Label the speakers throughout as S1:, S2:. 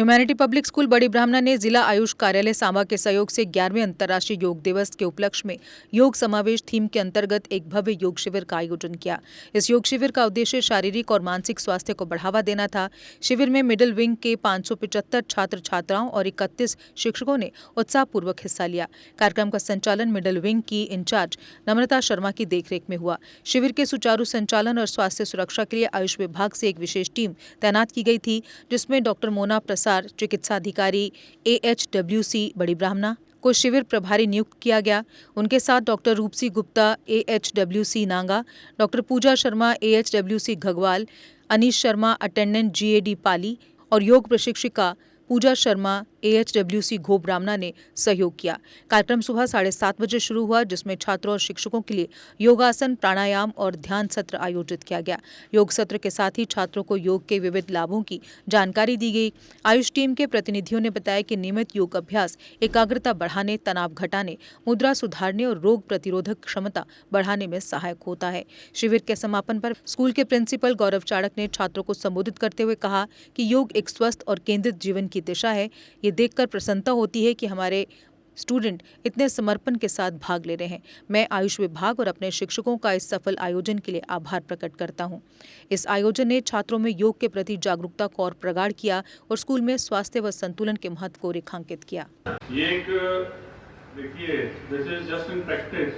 S1: Humanity public school बड़ी ब्राह्मणा ने जिला आयुष कार्यालय सांबा के सहयोग से 11वें अंतर्राष्ट्रीय योग दिवस के उपलक्ष्य में योग समावेश थीम के अंतर्गत एक भव्य योग शिविर का आयोजन किया। इस योग शिविर का उद्देश्य शारीरिक और मानसिक स्वास्थ्य को बढ़ावा देना था। शिविर में मिडिल विंग के 575 छात्र छात्राओं और 31 शिक्षकों ने उत्साहपूर्वक हिस्सा लिया। कार्यक्रम का संचालन मिडिल विंग की इंचार्ज नम्रता शर्मा की देखरेख में हुआ। शिविर के सुचारू संचालन और स्वास्थ्य सुरक्षा के लिए आयुष विभाग से एक विशेष टीम तैनात की गई थी, जिसमें डॉक्टर मोना प्रसार, चिकित्सा अधिकारी AHWC बड़ी ब्राह्मणा को शिविर प्रभारी नियुक्त किया गया। उनके साथ doctor Rupsi Gupta AHWC Nanga, doctor Puja Sharma AHWC Ghagwal, Anish Sharma attendant GAD Pali और योग प्रशिक्षिका पूजा शर्मा AHWC घो ब्राह्मणा ने सहयोग किया। कार्यक्रम सुबह 7:30 बजे शुरू हुआ, जिसमें छात्रों और शिक्षकों के लिए योगासन, प्राणायाम और ध्यान सत्र आयोजित किया गया। योग सत्र के साथ ही छात्रों को योग के विविध लाभों की जानकारी दी गई। आयुष टीम के प्रतिनिधियों ने बताया कि नियमित योग अभ्यास एकाग्रता बढ़ाने, तनाव घटाने, मुद्रा सुधारने और रोग प्रतिरोधक क्षमता बढ़ाने में सहायक होता है। शिविर के समापन पर स्कूल के प्रिंसिपल गौरव चाणक ने छात्रों को संबोधित करते हुए कहा कि योग एक स्वस्थ और केंद्रित जीवन की दिशा है। ये देखकर प्रसन्नता होती है कि हमारे स्टूडेंट इतने समर्पण के साथ भाग ले रहे हैं। मैं आयुष विभाग और अपने शिक्षकों का इस सफल आयोजन के लिए आभार प्रकट करता हूं। इस आयोजन ने छात्रों में योग के प्रति जागरूकता को और प्रगाढ़ किया और स्कूल में स्वास्थ्य व संतुलन के महत्व को रेखांकित किया।
S2: ये एक देखिए, this is just in practice,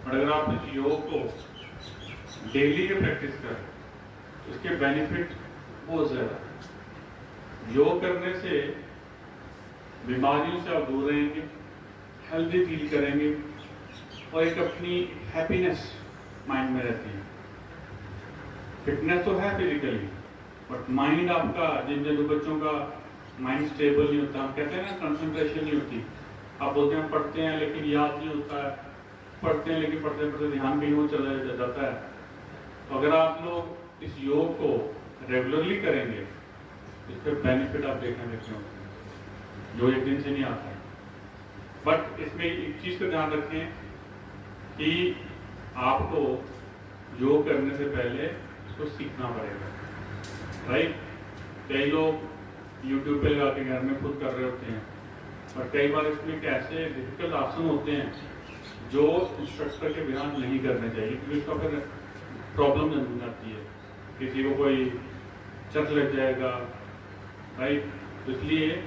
S2: अगर आप इस योग को डेली के प्रैक्टिस करें, इसके बेनिफिट बहुत ज्यादा। योग करने से बीमारियों से आप दूर रहेंगे, हेल्दी फील करेंगे और एक अपनी हैप्पीनेस माइंड में रहती है। फिटनेस तो है फिजिकली, बट माइंड आपका, जिन जिन बच्चों का माइंड स्टेबल नहीं होता, हम कहते हैं ना कंसंट्रेशन नहीं होती। आप बोलते हैं पढ़ते हैं लेकिन याद नहीं होता है, पढ़ते हैं लेकिन पढ़ते पढ़ते ध्यान कहीं और चला जाता है। तो अगर आप लोग इस योग को रेगुलरली करेंगे, इसके बेनिफिट आप देखने होते हैं जो एक दिन से नहीं आता है। बट इसमें एक चीज का ध्यान रखें कि आपको योग करने से पहले इसको सीखना पड़ेगा, राइट। कई लोग यूट्यूब पे लगा के घर में खुद कर रहे होते हैं, और कई बार इसमें कैसे डिफिकल्ट आसन होते हैं जो इंस्ट्रक्टर के बिना नहीं करने चाहिए, क्योंकि इसका फिर प्रॉब्लम बन जाती है। किसी को कोई चट लग जाएगा, राइट। तो इसलिए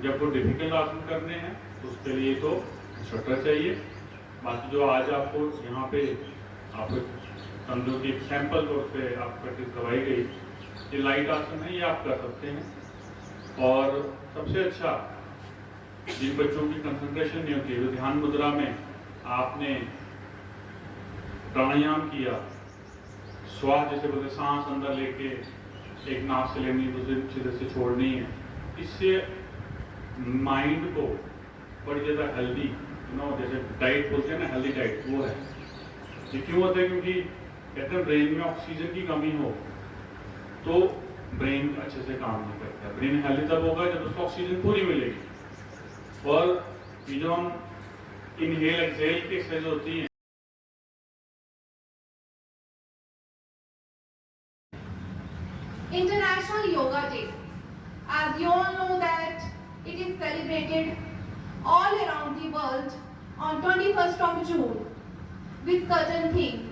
S2: जब वो डिफिकल्ट आसन करने हैं तो उसके लिए तो इंस्ट्रक्टर चाहिए। बाकी जो आज आपको यहाँ पे आप समझो कि सैंपल तौर पे आप प्रैक्टिस करवाई गई, ये लाइट आसन है, ये आप कर सकते हैं। और सबसे अच्छा, जिन बच्चों की कंसंट्रेशन नहीं होती, जो ध्यान मुद्रा में आपने प्राणायाम किया, श्वास जैसे बोलते सांस अंदर लेके एक नाक से लेनी, दूसरे सिरे से छोड़नी है, इससे माइंड को बड़ी ज़्यादा हेल्दी, जैसे डाइट बोलते हैं ना, हेल्दी डाइट, वो है। ये क्यों होता है? क्योंकि कहते हैं ब्रेन में ऑक्सीजन की कमी हो तो ब्रेन अच्छे से काम नहीं करता। ब्रेन हेल्दी तब होगा जब उसको ऑक्सीजन पूरी मिलेगी। और ये जो हम इनहेल एक्सहेल की एक्सरसाइज होती है,
S3: International Yoga Day. As you all know that it is celebrated all around the world on 21st of June with certain themes.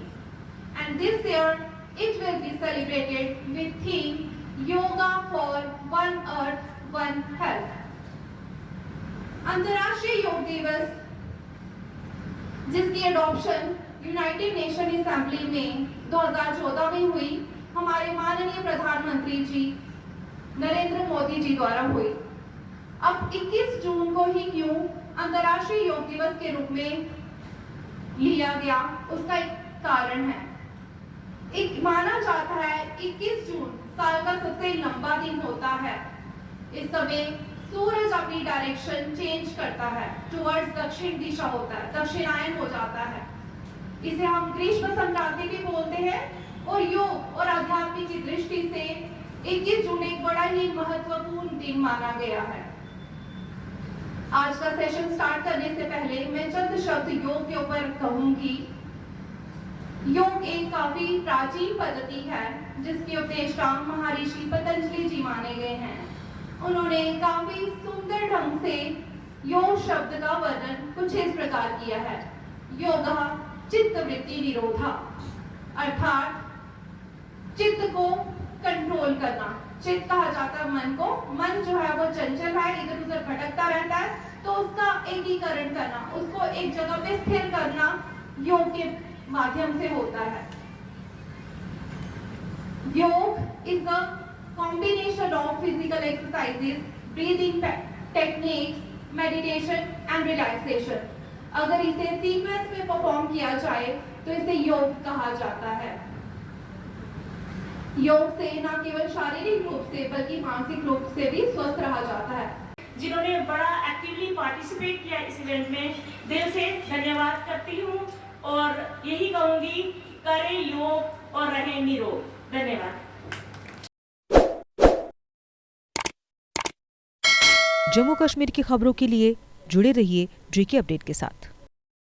S3: And this year it will be celebrated with theme Yoga for One Earth, One Health. अंतर्राष्ट्रीय योग दिवस, जिसकी adoption United nation assembly में 2014 में हुई, हमारे माननीय प्रधानमंत्री जी नरेंद्र मोदी जी द्वारा हुई। अब 21 जून को ही क्यों अंतर्राष्ट्रीय योग दिवस के रूप में लिया गया, उसका एक कारण है। एक माना जाता है 21 जून साल का सबसे लंबा दिन होता है। इस समय सूरज अपनी डायरेक्शन चेंज करता है, टुवर्ड्स दक्षिण दिशा होता है, दक्षिणायन हो जाता है। इसे हम ग्रीष्म संक्रांति भी बोलते हैं। और योग और आध्यात्मिक की दृष्टि से 21 जून एक बड़ा ही महत्वपूर्ण दिन माना गया है। आज का सेशन स्टार्ट करने से पहले मैं चंद शब्द योग के ऊपर कहूंगी। योग एक काफी प्राचीन पद्धति है जिसके उपदेष्टा महर्षि पतंजलि जी माने गए हैं। उन्होंने काफी सुंदर ढंग से योग शब्द का वर्णन कुछ इस प्रकार किया है। योगः चित्तवृत्ति निरोधा, अर्थात चित्त को कंट्रोल करना। चित्त कहा जाता है मन को, मन जो है वो चंचल है, इधर उधर भटकता रहता है, तो उसका एकीकरण करना, उसको एक जगह पे स्थिर करना योग के माध्यम से होता है। योग is a combination of physical exercises, breathing techniques, meditation and relaxation. अगर इसे सीक्वेंस में परफॉर्म किया जाए तो इसे योग कहा जाता है। योग से न केवल शारीरिक रूप से बल्कि मानसिक रूप से भी स्वस्थ रहा जाता है।
S4: जिन्होंने बड़ा एक्टिवली पार्टिसिपेट किया इस इवेंट में, दिल से धन्यवाद करती हूँ और यही कहूँगी, करें योग और रहें निरोग। धन्यवाद।
S1: जम्मू कश्मीर की खबरों के लिए जुड़े रहिए JK अपडेट के साथ।